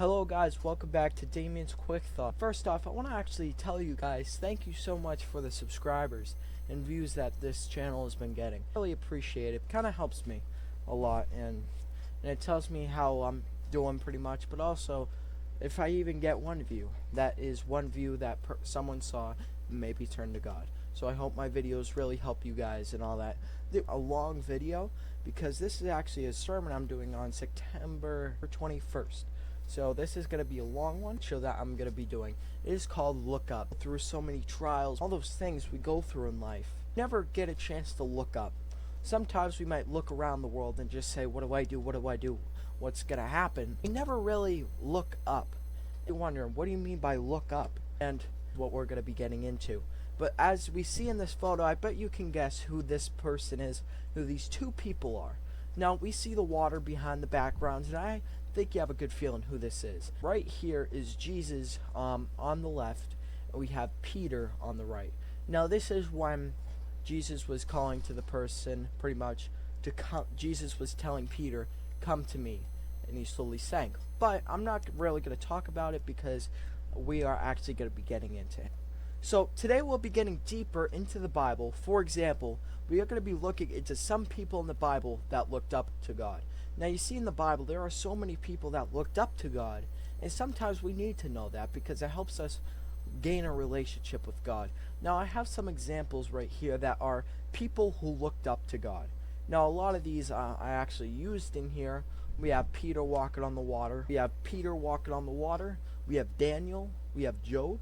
Hello guys, welcome back to Damien's Quick Thought. First off, I want to actually tell you guys thank you so much for the subscribers and views that this channel has been getting. Really appreciate it. Kind of helps me a lot and it tells me how I'm doing pretty much, but also if I even get one view, that is one view that someone saw and maybe turned to God. So I hope my videos really help you guys and all that. A long video because this is actually a sermon I'm doing on September 21st. So this is going to be a long one, show that I'm going to be doing. It is called Look Up. Through so many trials, all those things we go through in life, never get a chance to look up. Sometimes we might look around the world and just say, what do I do, what do I do, what's going to happen? We never really look up. You're wondering, what do you mean by look up? And what we're going to be getting into. But as we see in this photo, I bet you can guess who this person is, who these two people are. Now, we see the water behind the background, and I think you have a good feeling who this is. Right here is Jesus on the left, and we have Peter on the right. Now, this is when Jesus was calling to the person, pretty much, to come. Jesus was telling Peter, come to me, and he slowly sank. But I'm not really going to talk about it because we are actually going to be getting into it. So today we'll be getting deeper into the Bible. For example, we are going to be looking into some people in the Bible that looked up to God. Now you see in the Bible there are so many people that looked up to God, and sometimes we need to know that because it helps us gain a relationship with God. Now I have some examples right here that are people who looked up to God. Now a lot of these I actually used in here. We have Peter walking on the water. We have Peter walking on the water. We have Daniel. We have Job.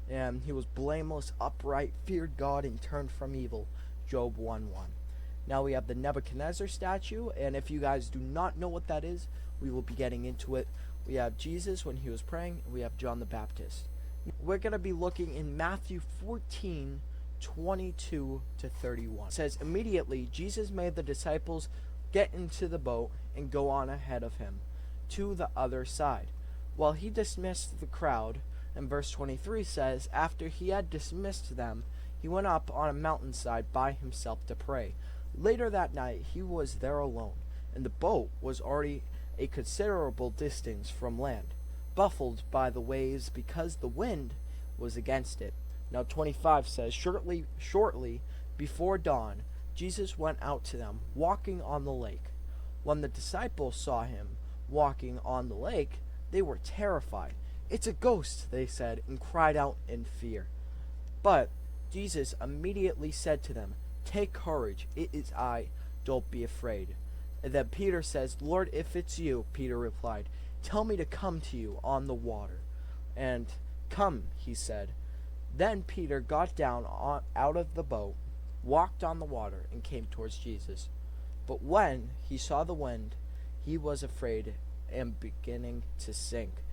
And he was blameless, upright, feared God, and turned from evil. Job 1:1. Now we have the Nebuchadnezzar statue, and if you guys do not know what that is, we will be getting into it. We have Jesus when he was praying, and we have John the Baptist. We're going to be looking in Matthew 14:22 to 31. It says, immediately Jesus made the disciples get into the boat and go on ahead of him to the other side, while he dismissed the crowd. And verse 23 says, after he had dismissed them, he went up on a mountainside by himself to pray. Later that night he was there alone, and the boat was already a considerable distance from land, buffeted by the waves because the wind was against it. Now 25 says, shortly before dawn, Jesus went out to them, walking on the lake. When the disciples saw him walking on the lake, they were terrified. It's a ghost, they said, and cried out in fear. But Jesus immediately said to them, take courage, it is I, don't be afraid. And then Peter says, Lord, if it's you, Peter replied, tell me to come to you on the water. And come, he said. Then Peter got down out of the boat, walked on the water, and came towards Jesus. But when he saw the wind, he was afraid and beginning to sink,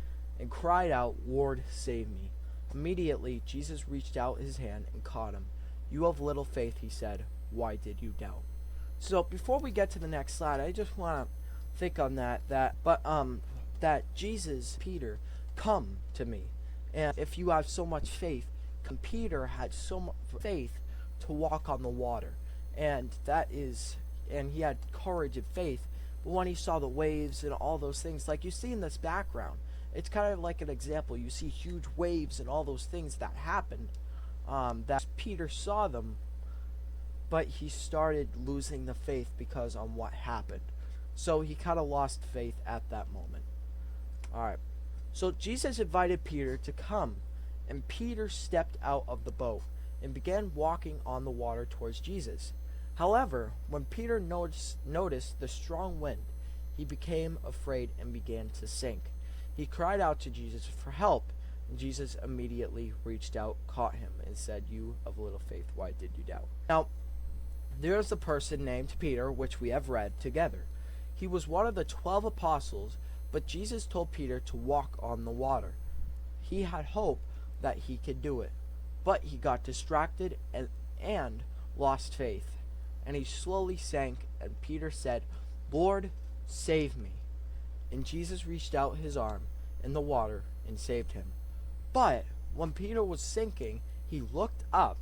and cried out, Lord, save me. Immediately Jesus reached out his hand and caught him. You have little faith, he said. Why did you doubt? So before we get to the next slide, I just want to think on that Jesus, Peter, come to me. And if you have so much faith, Peter had so much faith to walk on the water. And he had courage and faith. But when he saw the waves and all those things, like you see in this background, it's kind of like an example. You see huge waves and all those things that happened. That Peter saw them, but he started losing the faith because on what happened. So he kind of lost faith at that moment. Alright. So Jesus invited Peter to come, and Peter stepped out of the boat and began walking on the water towards Jesus. However, when Peter noticed the strong wind, he became afraid and began to sink. He cried out to Jesus for help, and Jesus immediately reached out, caught him, and said, you of little faith, why did you doubt? Now, there's a person named Peter, which we have read together. He was one of the 12 apostles, but Jesus told Peter to walk on the water. He had hope that he could do it, but he got distracted and lost faith, and he slowly sank, and Peter said, Lord, save me. And Jesus reached out his arm in the water and saved him. But when Peter was sinking, he looked up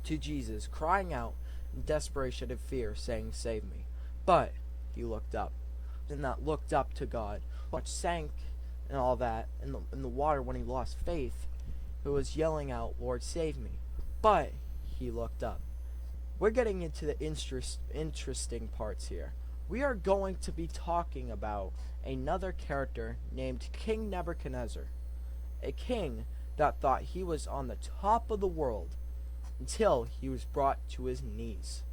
to Jesus, crying out in desperation and fear, saying, save me. But he looked up, and that looked up to God, but sank and all that in the water when he lost faith, who was yelling out, "Lord, save me." But he looked up. We're getting into the interesting parts here. We are going to be talking about another character named King Nebuchadnezzar, a king that thought he was on the top of the world until he was brought to his knees.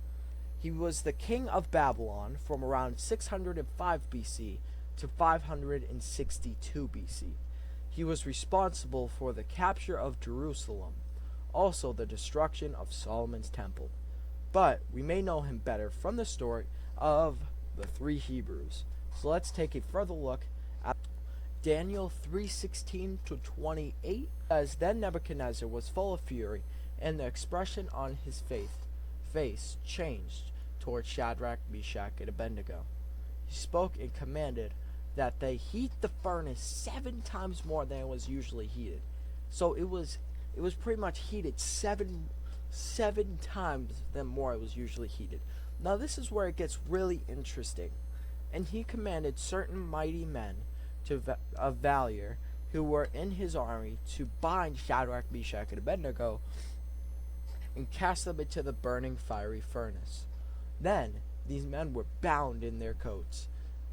He was the king of Babylon from around 605 BC to 562 BC. He was responsible for the capture of Jerusalem, also the destruction of Solomon's temple. But we may know him better from the story of the three Hebrews. So let's take a further look at Daniel 3:16 to 28. As then Nebuchadnezzar was full of fury, and the expression on his face changed toward Shadrach, Meshach, and Abednego. He spoke and commanded that they heat the furnace 7 times more than it was usually heated. So it was pretty much heated seven times than more it was usually heated. Now this is where it gets really interesting. And he commanded certain mighty men of valor who were in his army to bind Shadrach, Meshach, and Abednego and cast them into the burning fiery furnace. Then these men were bound in their coats,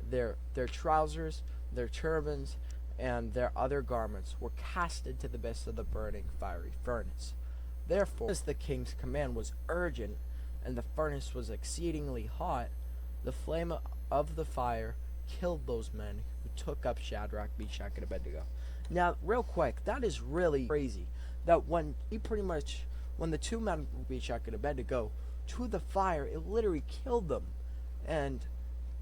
their trousers, their turbans, and their other garments were cast into the midst of the burning fiery furnace. Therefore, as the king's command was urgent, and the furnace was exceedingly hot, the flame of the fire killed those men who took up Shadrach, Meshach, and Abednego. Now, real quick, that is really crazy. That when the two men, Meshach and Abednego, to the fire, it literally killed them, and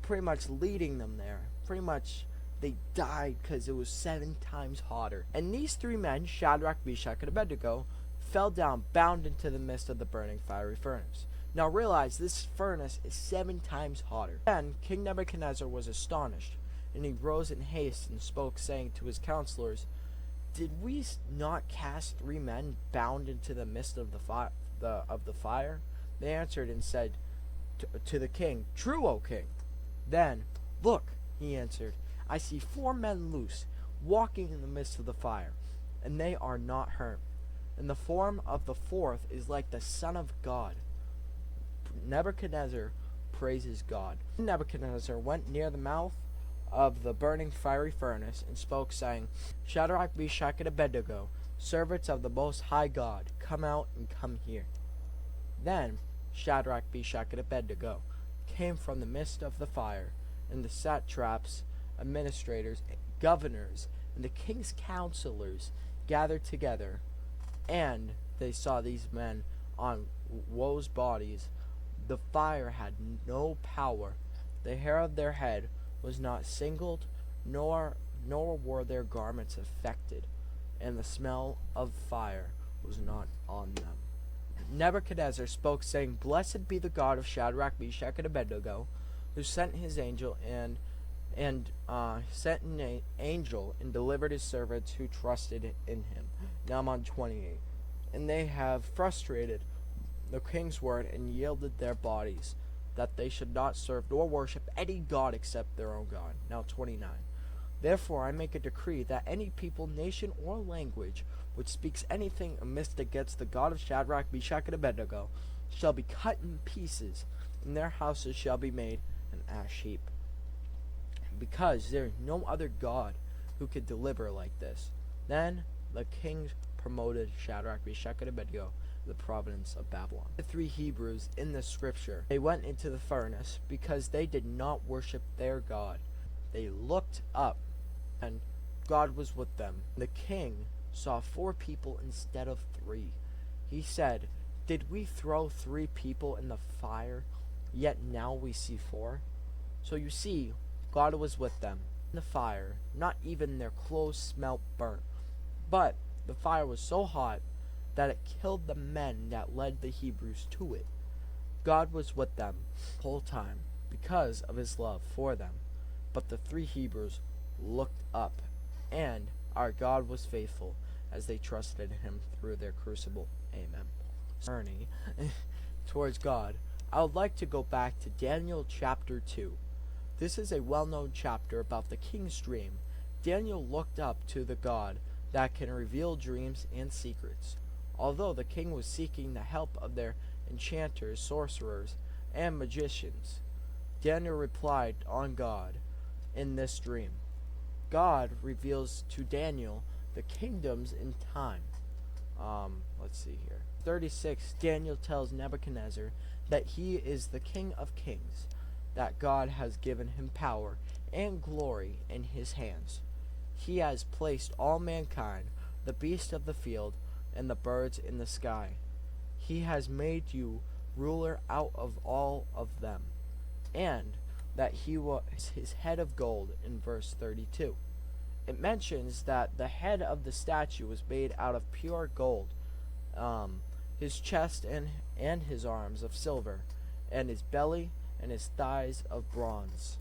pretty much leading them there. Pretty much they died because it was 7 times hotter. And these 3 men, Shadrach, Meshach, and Abednego, fell down, bound into the midst of the burning fiery furnace. Now realize this furnace is 7 times hotter. Then King Nebuchadnezzar was astonished, and he rose in haste and spoke, saying to his counselors, "Did we not cast 3 men bound into the midst of the fire?" They answered and said to the king, "True, O king." Then, "Look," he answered, "I see 4 men loose, walking in the midst of the fire, and they are not hurt. And the form of the 4th is like the Son of God." Nebuchadnezzar praises God. Nebuchadnezzar went near the mouth of the burning fiery furnace and spoke, saying, "Shadrach, Meshach, and Abednego, servants of the Most High God, come out and come here." Then Shadrach, Meshach, and Abednego came from the midst of the fire, and the satraps, administrators, governors, and the king's counselors gathered together, and they saw these men on woe's bodies. The fire had no power. The hair of their head was not singled, nor were their garments affected, and the smell of fire was not on them. Nebuchadnezzar spoke, saying, "Blessed be the God of Shadrach, Meshach, and Abednego, who sent his angel and delivered his servants who trusted in him." Now I'm on 28. "And they have frustrated the king's word and yielded their bodies, that they should not serve nor worship any god except their own God." Now 29. "Therefore I make a decree that any people, nation, or language which speaks anything amiss against the God of Shadrach, Meshach, and Abednego shall be cut in pieces, and their houses shall be made an ash heap, because there is no other God who could deliver like this." Then the king promoted Shadrach, Meshach, and Abednego to the province of Babylon. The 3 Hebrews in the scripture, they went into the furnace because they did not worship their God. They looked up, and God was with them. The king saw 4 people instead of 3. He said, "Did we throw 3 people in the fire, yet now we see 4? So you see, God was with them. In the fire, not even their clothes smelt burnt. But the fire was so hot that it killed the men that led the Hebrews to it. God was with them the whole time because of his love for them. But the 3 Hebrews looked up, and our God was faithful as they trusted him through their crucible." Amen. Journey towards God. I would like to go back to Daniel chapter 2. This is a well-known chapter about the king's dream Daniel looked up to the God that can reveal dreams and secrets. Although the king was seeking the help of their enchanters, sorcerers, and magicians, Daniel replied on God in this dream. God reveals to Daniel the kingdoms in time. Let's see here. 36, Daniel tells Nebuchadnezzar that he is the king of kings, that God has given him power and glory in his hands. He has placed all mankind, the beasts of the field, and the birds in the sky. He has made you ruler out of all of them, and that he was his head of gold in verse 32. It mentions that the head of the statue was made out of pure gold, his chest and his arms of silver, and his belly and his thighs of bronze,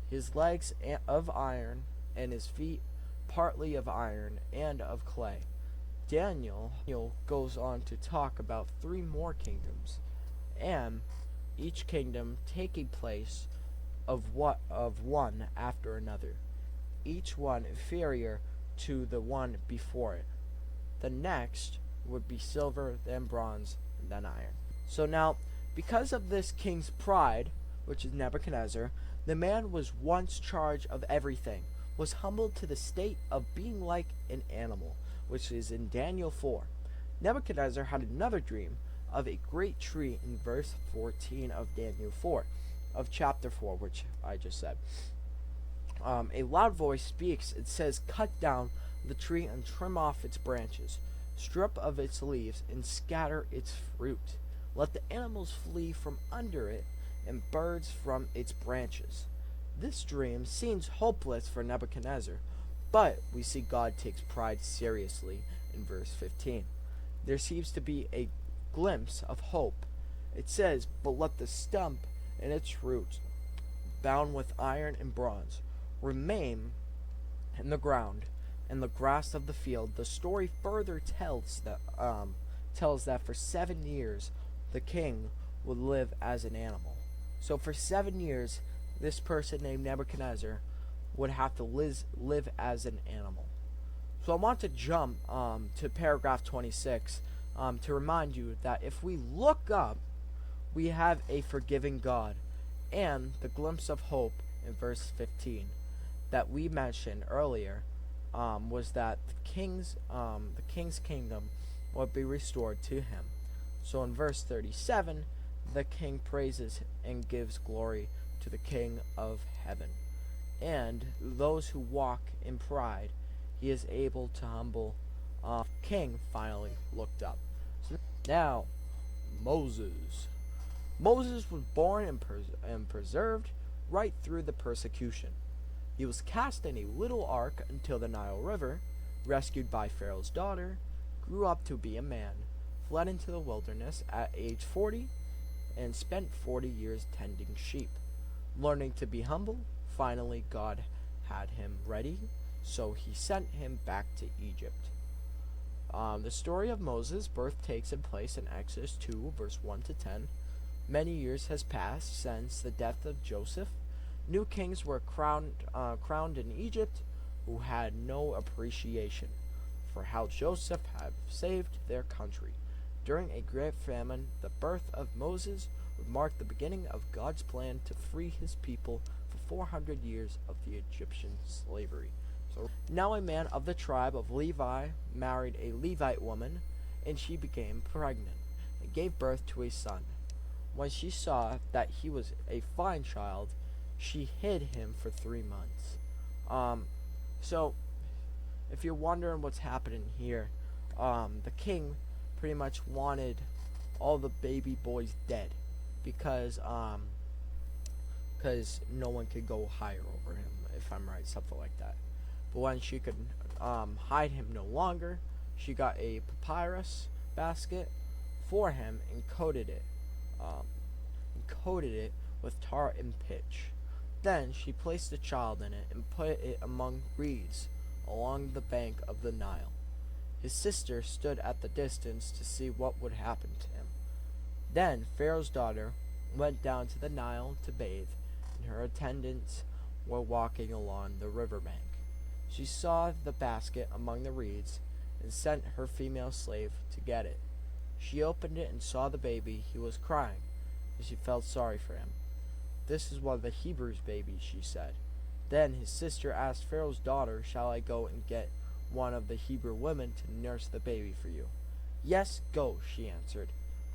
his legs of iron, and his feet partly of iron and of clay. Daniel goes on to talk about three more kingdoms, and each kingdom taking place of one after another, each one inferior to the one before it. The next would be silver, then bronze, and then iron. So now, because of this king's pride, which is Nebuchadnezzar, the man was once charged of everything, was humbled to the state of being like an animal, which is in Daniel 4. Nebuchadnezzar had another dream of a great tree in verse 14 of Daniel 4, of chapter 4, which I just said. A loud voice speaks. It says, "Cut down the tree and trim off its branches, strip of its leaves and scatter its fruit. Let the animals flee from under it and birds from its branches." This dream seems hopeless for Nebuchadnezzar, but we see God takes pride seriously in verse 15. There seems to be a glimpse of hope. It says, "But let the stump and its roots, bound with iron and bronze, remain in the ground and the grass of the field." The story further tells that for 7 years the king would live as an animal. So for 7 years, this person named Nebuchadnezzar would have to live as an animal. So I want to jump to paragraph 26 to remind you that if we look up, we have a forgiving God, and the glimpse of hope in verse 15 that we mentioned earlier was that the king's kingdom would be restored to him. So in verse 37, the king praises and gives glory to the King of heaven, and those who walk in pride he is able to humble. King finally looked up. So now, Moses. Moses was born and preserved right through the persecution. He was cast in a little ark until the Nile River, rescued by Pharaoh's daughter, grew up to be a man, fled into the wilderness at age 40, and spent 40 years tending sheep. Learning to be humble, finally God had him ready, so he sent him back to Egypt. The story of Moses' birth takes place in Exodus 2, verse 1 to 10. Many years has passed since the death of Joseph. New kings were crowned in Egypt who had no appreciation for how Joseph had saved their country. During a great famine, the birth of Moses would mark the beginning of God's plan to free his people for 400 years of the Egyptian slavery. So now a man of the tribe of Levi married a Levite woman, and she became pregnant and gave birth to a son. When she saw that he was a fine child, she hid him for 3 months. So if you're wondering what's happening here, the king pretty much wanted all the baby boys dead because no one could go higher over him, if I'm right, something like that. But when she could hide him no longer, she got a papyrus basket for him and coated it with tar and pitch. Then she placed the child in it and put it among reeds along the bank of the Nile. His sister stood at the distance to see what would happen to him. Then Pharaoh's daughter went down to the Nile to bathe, and her attendants were walking along the riverbank. She saw the basket among the reeds and sent her female slave to get it. She opened it and saw the baby. He was crying, and she felt sorry for him. "This is one of the Hebrews' babies," she said. Then his sister asked Pharaoh's daughter, "Shall I go and get one of the Hebrew women to nurse the baby for you?" "Yes, go," she answered.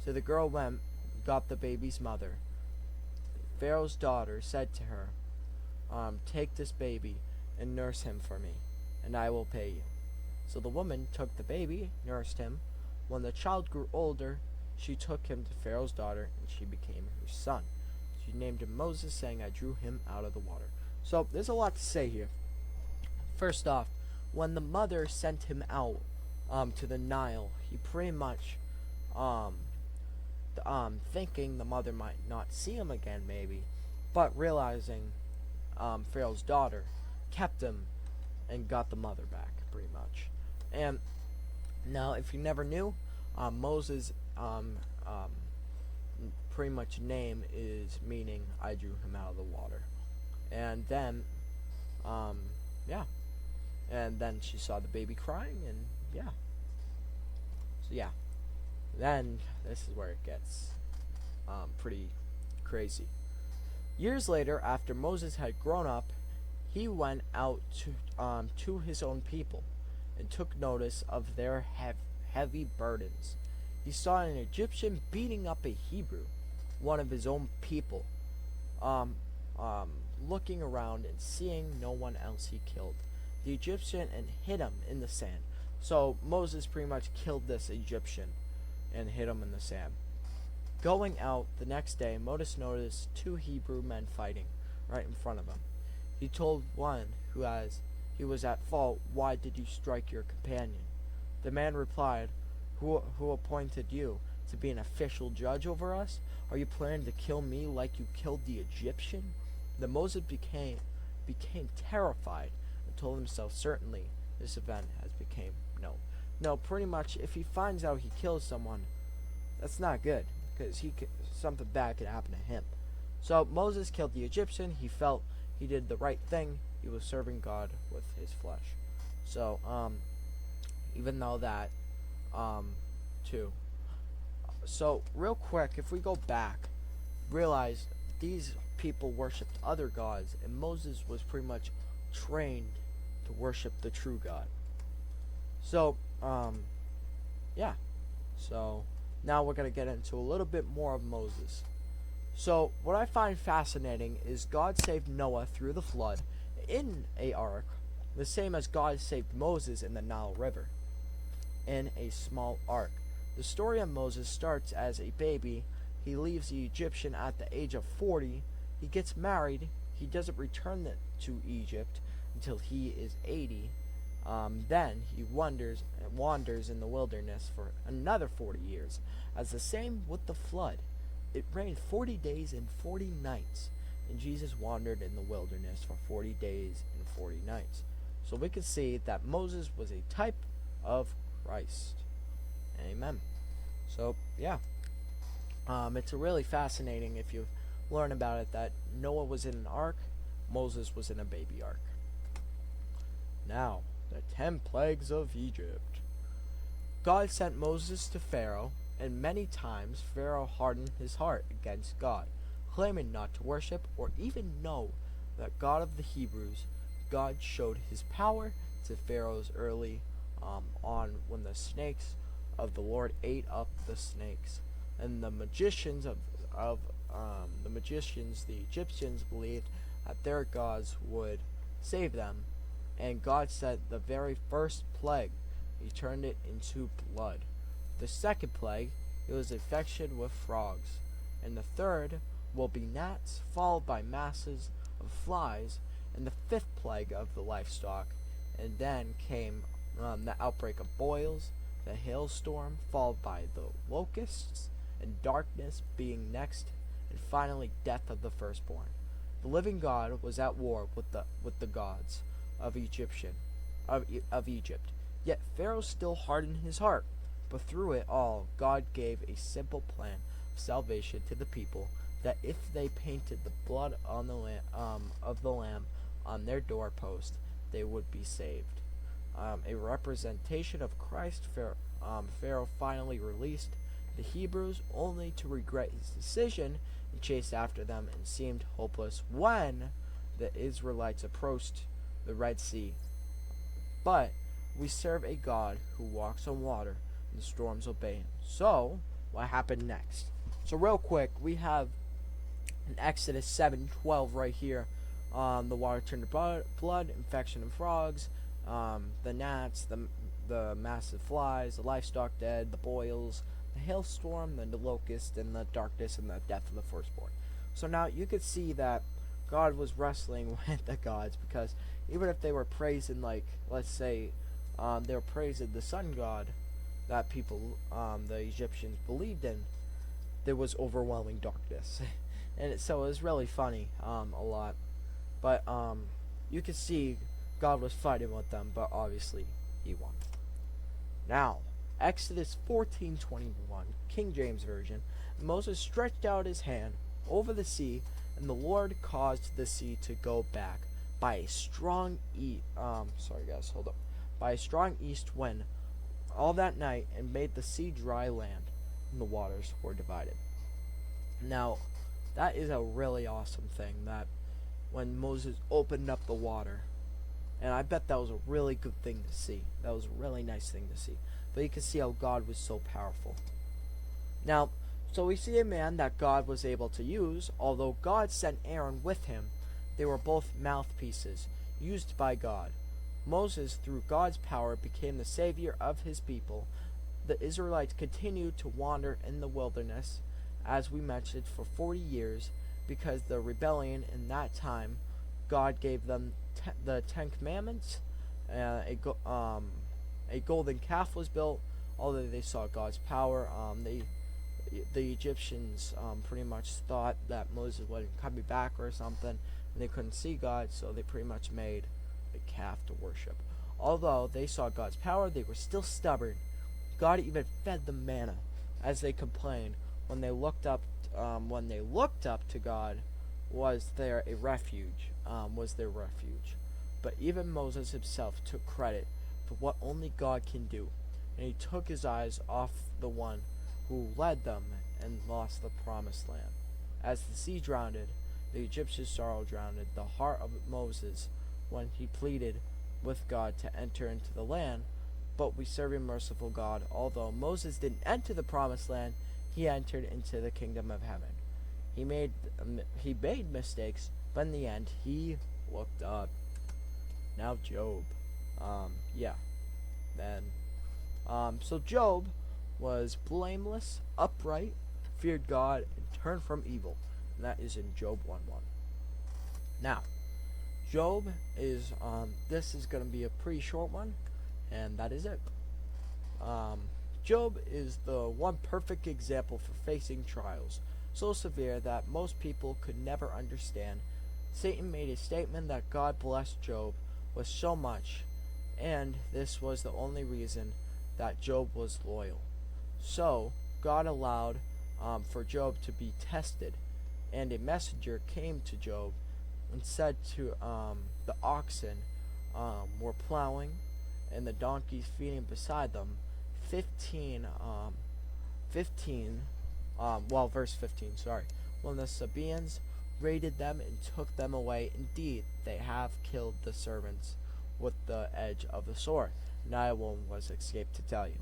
So the girl went and got the baby's mother. Pharaoh's daughter said to her, "Take this baby and nurse him for me, and I will pay you." So the woman took the baby, nursed him. When the child grew older, she took him to Pharaoh's daughter, and she became her son. She named him Moses, saying, "I drew him out of the water." So there's a lot to say here. First off, when the mother sent him out to the Nile, he pretty much thinking the mother might not see him again, maybe, but realizing Pharaoh's daughter kept him and got the mother back, pretty much. And now, if you never knew, Moses' pretty much name is meaning "I drew him out of the water." And then, yeah. And then she saw the baby crying, and yeah. So yeah. Then this is where it gets pretty crazy. Years later, after Moses had grown up, he went out to his own people and took notice of their heavy burdens. He saw an Egyptian beating up a Hebrew, one of his own people. Looking around and seeing no one else, he killed the Egyptian and hid him in the sand. So Moses pretty much killed this Egyptian and hid him in the sand. Going out the next day, Moses noticed two Hebrew men fighting right in front of him. He told one he was at fault, "Why did you strike your companion?" The man replied, Who appointed you to be an official judge over us? Are you planning to kill me like you killed the Egyptian?" Then Moses became terrified and told himself, "Certainly this event has become known." No, pretty much, if he finds out he kills someone, that's not good, because something bad could happen to him. So Moses killed the Egyptian. He felt he did the right thing. He was serving God with his flesh. So, even though that, too. So, real quick, if we go back, realize these people worshipped other gods, and Moses was pretty much trained to worship the true God. So, yeah. So, now we're going to get into a little bit more of Moses. So, what I find fascinating is God saved Noah through the flood in a ark, the same as God saved Moses in the Nile River in a small ark. The story of Moses starts as a baby. He leaves the Egyptian at the age of 40. He gets married. He doesn't return to Egypt until he is 80. Then he wanders in the wilderness for another 40 years. As the same with the flood. It rained 40 days and 40 nights, and Jesus wandered in the wilderness for 40 days and 40 nights. So we can see that Moses was a type of Christ. Amen. So, yeah. It's really fascinating if you learn about it that Noah was in an ark, Moses was in a baby ark. Now, the 10 plagues of Egypt. God sent Moses to Pharaoh, and many times Pharaoh hardened his heart against God, claiming not to worship or even know that God of the Hebrews. God showed his power to Pharaoh's early on when the snakes of the Lord ate up the snakes, and the magicians the Egyptians believed that their gods would save them, and God sent the very first plague. He turned it into blood. The second plague, it was infection with frogs, and the third will be gnats, followed by masses of flies, and the fifth plague of the livestock. And then came the outbreak of boils, the hailstorm, followed by the locusts, and darkness being next, and finally death of the firstborn. The living God was at war with the gods of Egypt. Yet Pharaoh still hardened his heart. But through it all, God gave a simple plan of salvation to the people, that if they painted the blood on the of the lamb on their doorpost, they would be saved. A representation of Christ, Pharaoh finally released the Hebrews, only to regret his decision and chase after them, and seemed hopeless when the Israelites approached the Red Sea. But we serve a God who walks on water, and the storms obey him. So, what happened next? So real quick, we have in Exodus 7:12 right here. The water turned to blood, infection of frogs, the gnats, the massive flies, the livestock dead, the boils, the hailstorm, the locust, and the darkness, and the death of the firstborn. So now you could see that God was wrestling with the gods, because even if they were praising, like, let's say, they were praising the sun god that people, the Egyptians believed in, there was overwhelming darkness. And so it was really funny, a lot. But you could see God was fighting with them, but obviously he won. Now, Exodus 14:21, King James Version. Moses stretched out his hand over the sea, and the Lord caused the sea to go back by a strong by a strong east wind all that night, and made the sea dry land, and the waters were divided. Now, that is a really awesome thing, that when Moses opened up the water, and I bet that was a really good thing to see. That was a really nice thing to see. But you can see how God was so powerful. Now, so we see a man that God was able to use. Although God sent Aaron with him, they were both mouthpieces used by God. Moses, through God's power, became the savior of his people. The Israelites continued to wander in the wilderness, as we mentioned, for 40 years, because the rebellion in that time. God gave them the 10 Commandments. A golden calf was built. Although they saw God's power, the Egyptians pretty much thought that Moses wasn't coming back or something, and they couldn't see God, so they pretty much made a calf to worship. Although they saw God's power, they were still stubborn. God even fed them manna, as they complained. When they looked up to God, was their refuge. But even Moses himself took credit for what only God can do, and he took his eyes off the one who led them and lost the promised land. As the sea drowned, the Egyptian sorrow drowned the heart of Moses when he pleaded with God to enter into the land. But we serve a merciful God. Although Moses didn't enter the promised land, he entered into the kingdom of heaven. He made mistakes, but in the end, he looked up. Now Job. So Job was blameless, upright, feared God, and turned from evil. And that is in Job 1:1. Now, Job is, this is going to be a pretty short one, and that is it. Job is the one perfect example for facing trials so severe that most people could never understand. Satan made a statement that God blessed Job with so much, and this was the only reason that Job was loyal. So God allowed for Job to be tested, and a messenger came to Job and said to the oxen were plowing and the donkeys feeding beside them. Verse 15, sorry. When the Sabaeans raided them and took them away, indeed, they have killed the servants with the edge of the sword. And I alone was escaped to tell you.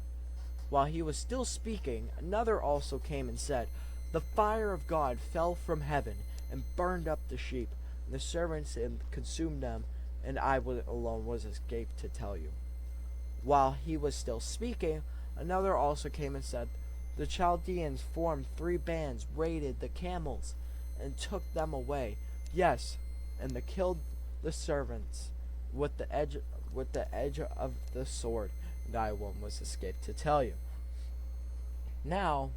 While he was still speaking, another also came and said, the fire of God fell from heaven and burned up the sheep, and the servants and consumed them, and I alone was escaped to tell you. While he was still speaking, another also came and said, the Chaldeans formed 3 bands, raided the camels, and took them away. Yes, and they killed the servants with the edge of the sword, and I alone was escaped to tell you. Now,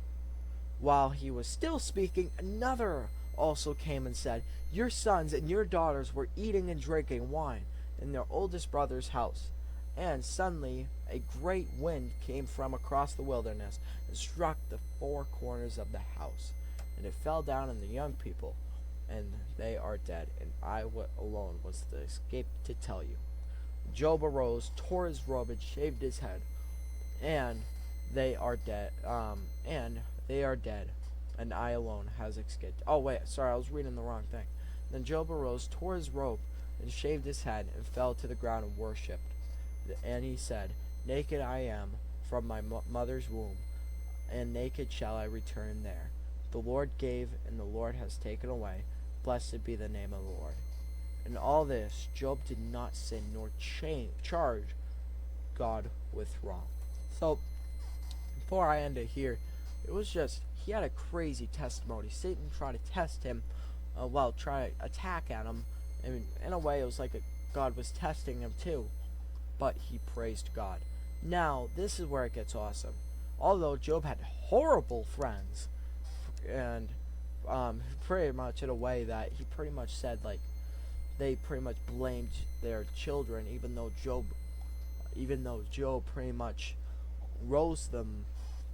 while he was still speaking, another also came and said, your sons and your daughters were eating and drinking wine in their oldest brother's house. And suddenly a great wind came from across the wilderness and struck the 4 corners of the house, and it fell down on the young people, and they are dead, and I alone was the escape to tell you. Job arose, tore his robe, and shaved his head, and they are dead. And I alone has escaped. Oh wait, sorry, I was reading the wrong thing. Then Job arose, tore his robe, and shaved his head, and fell to the ground and worshipped. And he said, Naked I am from my mother's womb, and naked shall I return there. The Lord gave, and the Lord has taken away. Blessed be the name of the Lord. In all this, Job did not sin nor charge God with wrong. So, before I end it here, it was just, he had a crazy testimony. Satan tried to test him, try to attack at him. And in a way, it was like God was testing him too. But he praised God. Now, this is where it gets awesome. Although Job had horrible friends, and pretty much in a way that he pretty much said, like, they pretty much blamed their children, even though Job pretty much rose them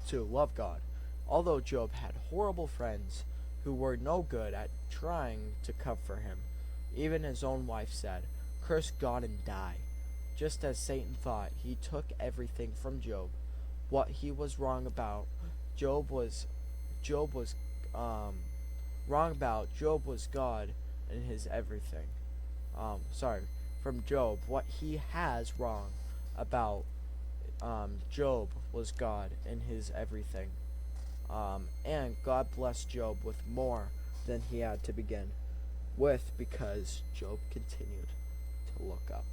to love God. Although Job had horrible friends who were no good at trying to comfort him, even his own wife said, Curse God and die. Just as Satan thought, he took everything from Job. What he was wrong about, Job was wrong about. Job was God in his everything. From Job, what he has wrong about Job was God in his everything. And God blessed Job with more than he had to begin with, because Job continued to look up.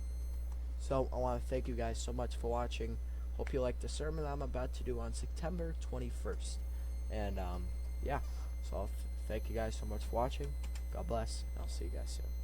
So I want to thank you guys so much for watching. Hope you like the sermon I'm about to do on September 21st. And yeah, so thank you guys so much for watching. God bless, and I'll see you guys soon.